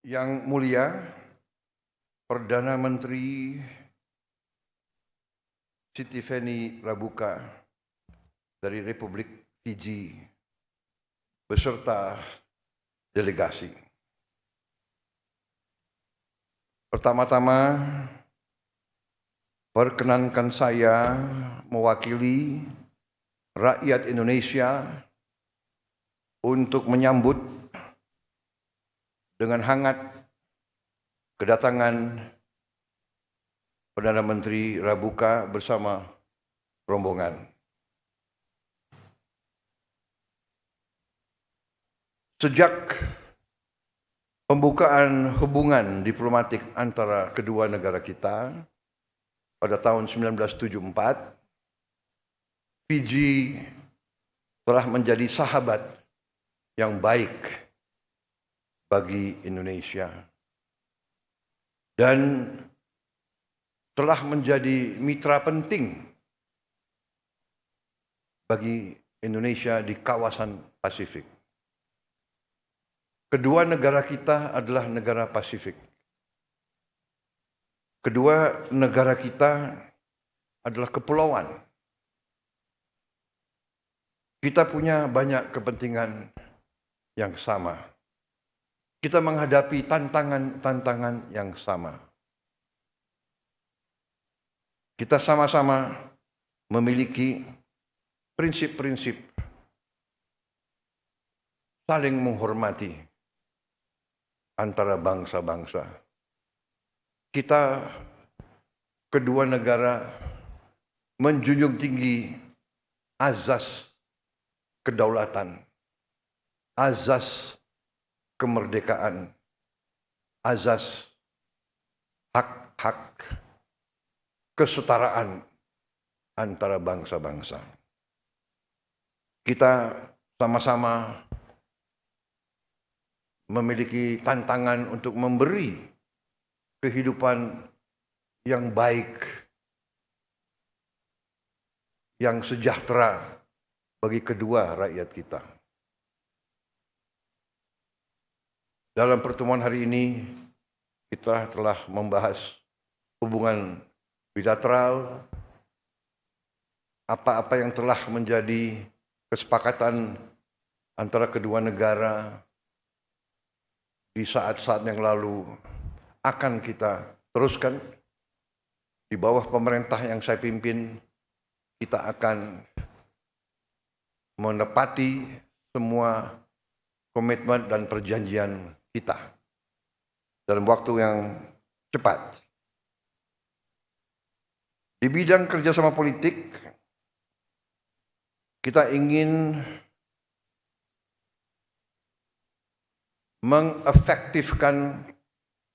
Yang mulia Perdana Menteri Sitiveni Ligamamada dari Republik Fiji beserta delegasi. Pertama-tama, perkenankan saya mewakili rakyat Indonesia untuk menyambut dengan hangat kedatangan Perdana Menteri Rabuka bersama rombongan. Sejak pembukaan hubungan diplomatik antara kedua negara kita pada tahun 1974, Fiji telah menjadi sahabat yang baik bagi Indonesia dan telah menjadi mitra penting bagi Indonesia di kawasan Pasifik. Kedua negara kita adalah negara Pasifik. Kedua negara kita adalah kepulauan. Kita punya banyak kepentingan yang sama. Kita menghadapi tantangan-tantangan yang sama. Kita sama-sama memiliki prinsip-prinsip saling menghormati antara bangsa-bangsa. Kita kedua negara menjunjung tinggi azas kedaulatan, azas kemerdekaan, azas hak-hak kesetaraan antara bangsa-bangsa. Kita sama-sama memiliki tantangan untuk memberi kehidupan yang baik, yang sejahtera bagi kedua rakyat kita. Dalam pertemuan hari ini, kita telah membahas hubungan bilateral, apa-apa yang telah menjadi kesepakatan antara kedua negara di saat-saat yang lalu akan kita teruskan. Di bawah pemerintah yang saya pimpin, kita akan menepati semua komitmen dan perjanjian kita dalam waktu yang cepat. Di bidang kerjasama politik, kita ingin mengefektifkan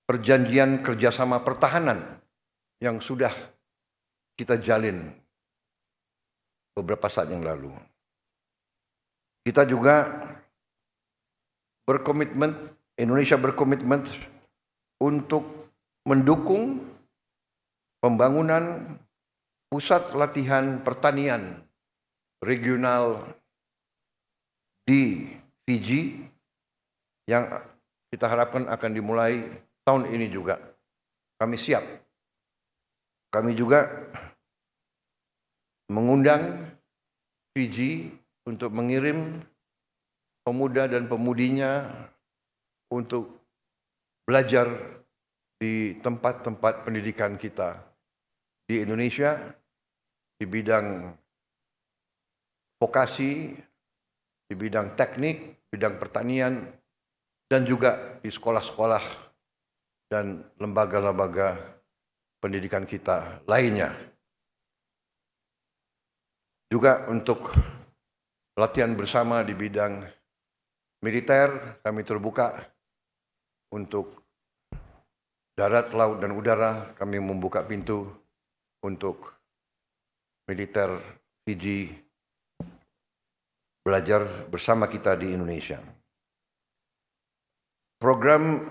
perjanjian kerjasama pertahanan yang sudah kita jalin beberapa saat yang lalu. Kita juga berkomitmen, Indonesia berkomitmen untuk mendukung pembangunan pusat latihan pertanian regional di Fiji yang kita harapkan akan dimulai tahun ini juga. Kami siap. Kami juga mengundang Fiji untuk mengirim pemuda dan pemudinya untuk belajar di tempat-tempat pendidikan kita di Indonesia, di bidang vokasi, di bidang teknik, bidang pertanian, dan juga di sekolah-sekolah dan lembaga-lembaga pendidikan kita lainnya. Juga untuk latihan bersama di bidang militer, kami terbuka untuk darat, laut, dan udara. Kami membuka pintu untuk militer Fiji belajar bersama kita di Indonesia. Program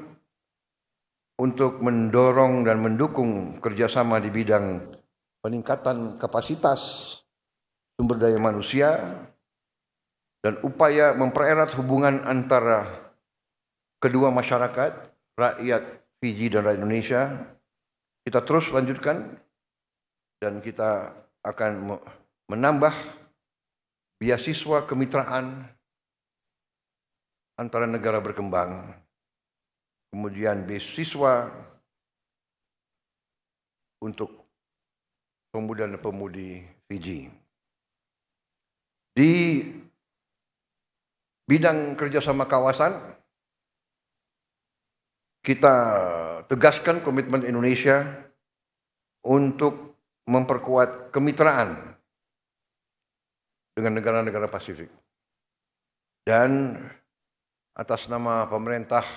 untuk mendorong dan mendukung kerjasama di bidang peningkatan kapasitas sumber daya manusia dan upaya mempererat hubungan antara kedua masyarakat, rakyat Fiji dan rakyat Indonesia, kita terus lanjutkan dan kita akan menambah beasiswa kemitraan antara negara berkembang, kemudian beasiswa untuk pemuda dan pemudi Fiji. Di bidang kerjasama kawasan, kita tegaskan komitmen Indonesia untuk memperkuat kemitraan dengan negara-negara Pasifik. Dan atas nama pemerintah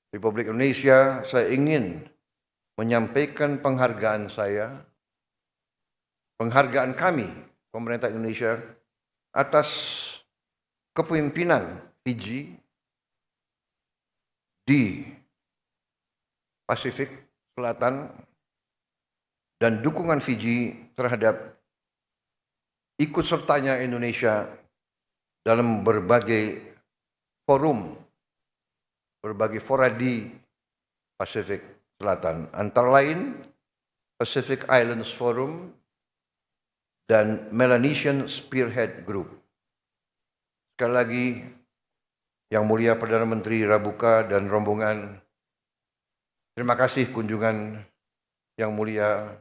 Republik Indonesia, saya ingin menyampaikan penghargaan kami, pemerintah Indonesia, atas kepemimpinan Fiji di Pasifik Selatan dan dukungan Fiji terhadap ikut sertanya Indonesia dalam berbagai forum, berbagai fora di Pasifik Selatan, antara lain Pacific Islands Forum dan Melanesian Spearhead Group. Sekali lagi, Yang Mulia Perdana Menteri Rabuka dan rombongan, terima kasih kunjungan Yang Mulia.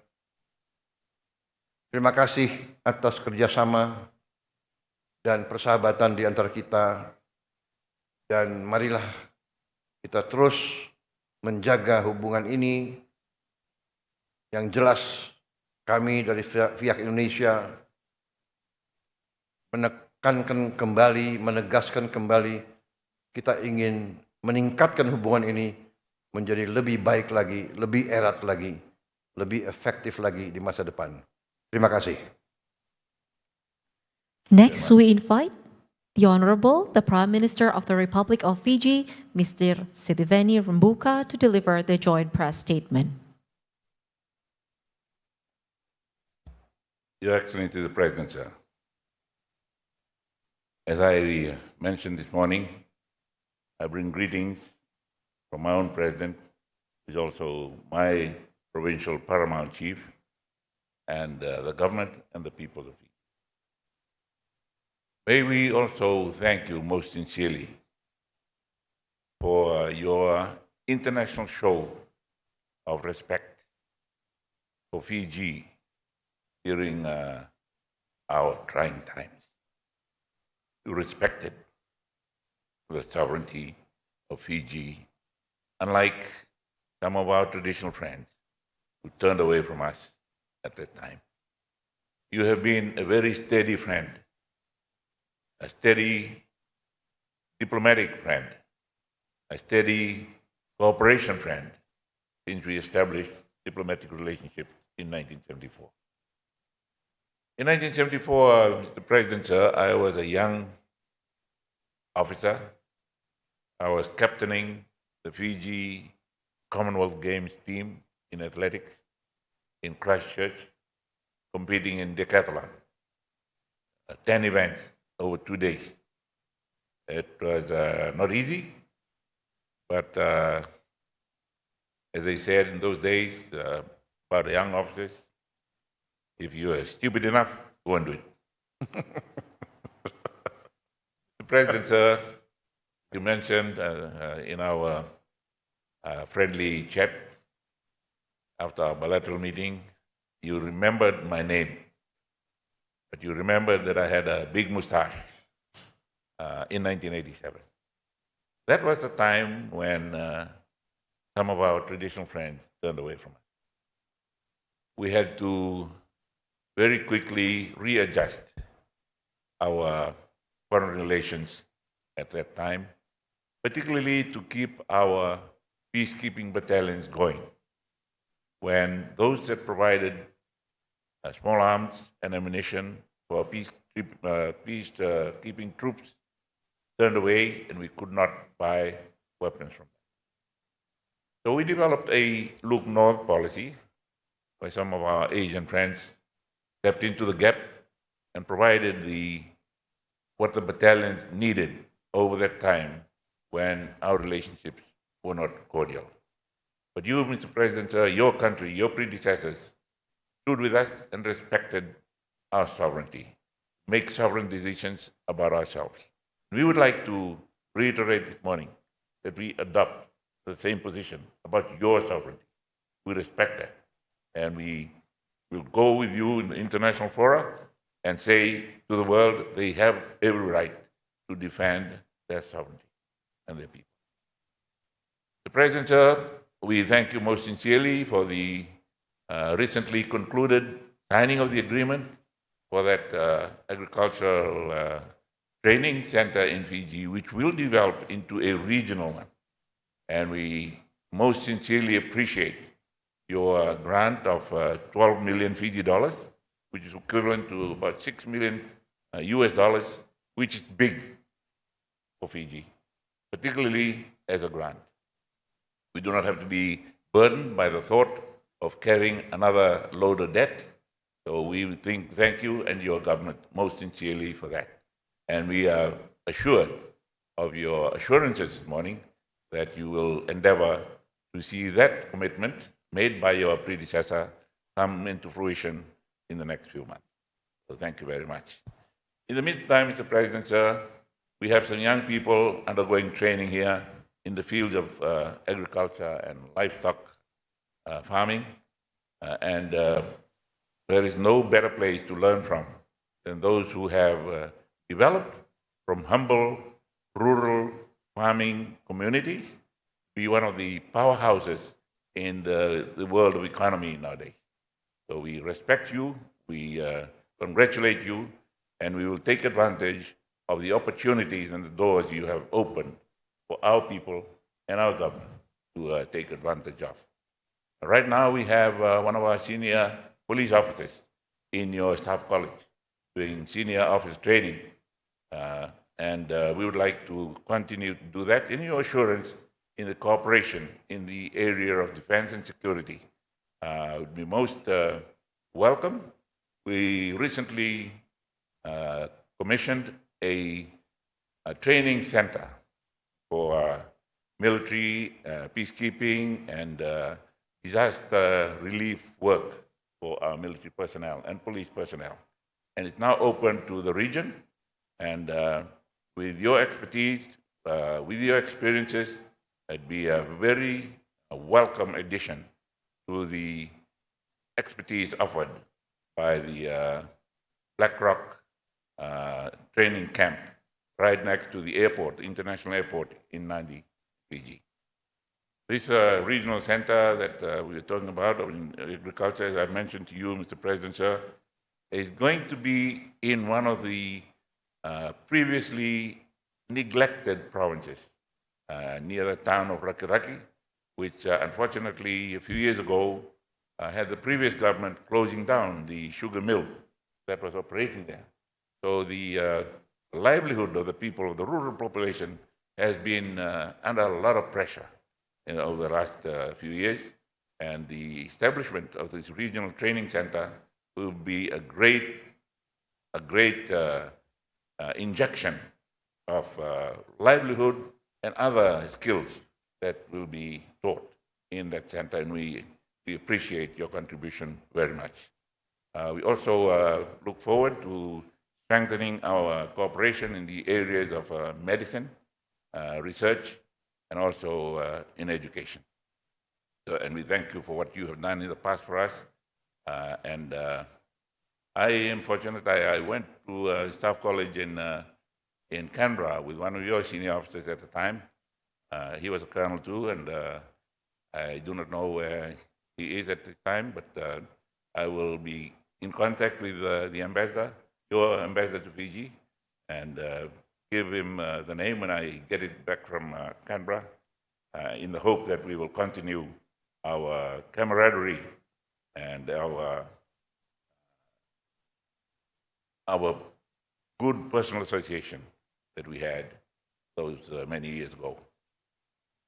Terima kasih atas kerjasama dan persahabatan di antara kita. Dan marilah kita terus menjaga hubungan ini. Yang jelas kami dari pihak Indonesia menekankan kembali, menegaskan kembali, kita ingin meningkatkan hubungan ini menjadi lebih baik lagi, lebih erat lagi, lebih efektif lagi di masa depan. Terima kasih. Next, we invite the Honorable, the Prime Minister of the Republic of Fiji, Mr. Sitiveni Ligamamada, to deliver the joint press statement. Your Excellency the President, sir. As I mentioned this morning, I bring greetings from my own President, who is also my provincial paramount chief, and the government and the people of Fiji. May we also thank you most sincerely for your international show of respect for Fiji during our trying times. You respected the sovereignty of Fiji, unlike some of our traditional friends who turned away from us at that time. You have been a very steady friend, a steady diplomatic friend, a steady cooperation friend since we established diplomatic relationships in 1974. In 1974, Mr. President, sir, I was a young officer. I was captaining the Fiji Commonwealth Games team in athletics in Christchurch, competing in decathlon, 10 events over 2 days. It was not easy, but as they said in those days about young officers, if you are stupid enough, go and do it. The President, sir, you mentioned in our friendly chat after our bilateral meeting, you remembered my name, but you remembered that I had a big mustache in 1987. That was the time when some of our traditional friends turned away from us. We had to very quickly readjust our foreign relations at that time, particularly to keep our peacekeeping battalions going. When those that provided small arms and ammunition for peacekeeping troops turned away, and we could not buy weapons from them. So we developed a look north policy, where some of our Asian friends stepped into the gap and provided what the battalions needed over that time when our relationships were not cordial. But you, Mr. President, your country, your predecessors stood with us and respected our sovereignty, make sovereign decisions about ourselves. We would like to reiterate this morning that we adopt the same position about your sovereignty. We respect that. And we will go with you in the international fora and say to the world they have every right to defend their sovereignty and their people. The President, sir, we thank you most sincerely for the recently concluded signing of the agreement for that agricultural training center in Fiji, which will develop into a regional one. And we most sincerely appreciate your grant of 12 million Fiji dollars, which is equivalent to about 6 million US dollars, which is big for Fiji, particularly as a grant. We do not have to be burdened by the thought of carrying another load of debt. So we thank you and your government most sincerely for that. And we are assured of your assurances this morning that you will endeavor to see that commitment made by your predecessor come into fruition in the next few months. So thank you very much. In the meantime, Mr. President, sir, we have some young people undergoing training here in the fields of agriculture and livestock farming. And there is no better place to learn from than those who have developed from humble rural farming communities to be one of the powerhouses in the world of economy nowadays. So we respect you, we congratulate you, and we will take advantage of the opportunities and the doors you have opened for our people and our government to take advantage of. Right now we have one of our senior police officers in your staff college doing senior officer training, and we would like to continue to do that in your assurance in the cooperation in the area of defense and security. Would be most welcome. We recently commissioned a training center for military, peacekeeping, and disaster relief work for our military personnel and police personnel. And it's now open to the region. And with your expertise, with your experiences, it'd be a very welcome addition to the expertise offered by the Black Rock training camp right next to the airport, international airport in Nadi, Fiji. This regional center that we are talking about in agriculture, as I mentioned to you, Mr. President, sir, is going to be in one of the previously neglected provinces near the town of Rakiraki, which unfortunately a few years ago had the previous government closing down the sugar mill that was operating there. So the livelihood of the people, of the rural population, has been under a lot of pressure over the last few years. And the establishment of this regional training center will be a great injection of livelihood and other skills that will be taught in that center, and we appreciate your contribution very much. We also look forward to strengthening our cooperation in the areas of medicine, research, and also in education. So, and we thank you for what you have done in the past for us. And I am fortunate. I went to Staff College in Canberra with one of your senior officers at the time. He was a colonel too, and I do not know where he is at this time, but I will be in contact with the ambassador, your ambassador to Fiji, and give him the name when I get it back from Canberra, in the hope that we will continue our camaraderie and our good personal association that we had those many years ago.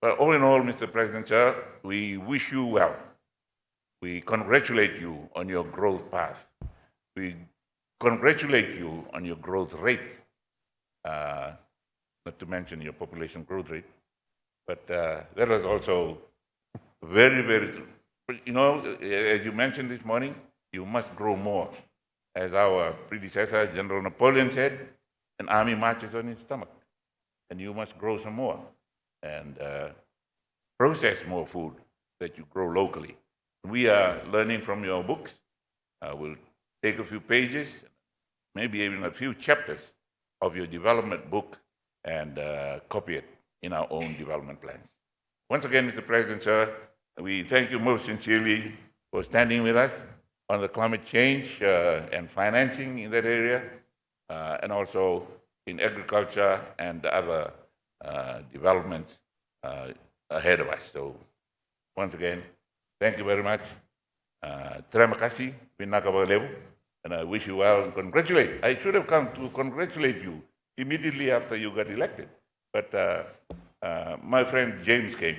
But all in all, Mr. President, sir, we wish you well. We congratulate you on your growth path. We congratulate you on your growth rate, not to mention your population growth rate. But that was also very, very true. But, you know, as you mentioned this morning, you must grow more. As our predecessor, General Napoleon said, an army marches on its stomach, and you must grow some more and process more food that you grow locally. We are learning from your books. We'll take a few pages, maybe even a few chapters of your development book and copy it in our own development plans. Once again, Mr. President, sir, we thank you most sincerely for standing with us on the climate change and financing in that area, and also in agriculture and other developments ahead of us. So once again, thank you very much. Terima kasih, Pinaka, and I wish you well and congratulate. I should have come to congratulate you immediately after you got elected, but my friend James came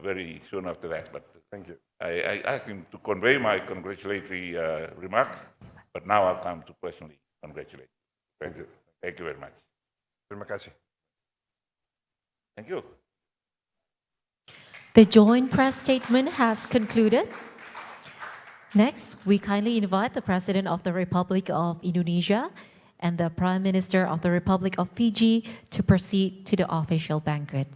very soon after that. But Thank you. I asked him to convey my congratulatory remarks, but now I'll come to personally congratulate. Thank you. Thank you very much. Terima kasih. Thank you. The joint press statement has concluded. Next, we kindly invite the President of the Republic of Indonesia and the Prime Minister of the Republic of Fiji to proceed to the official banquet.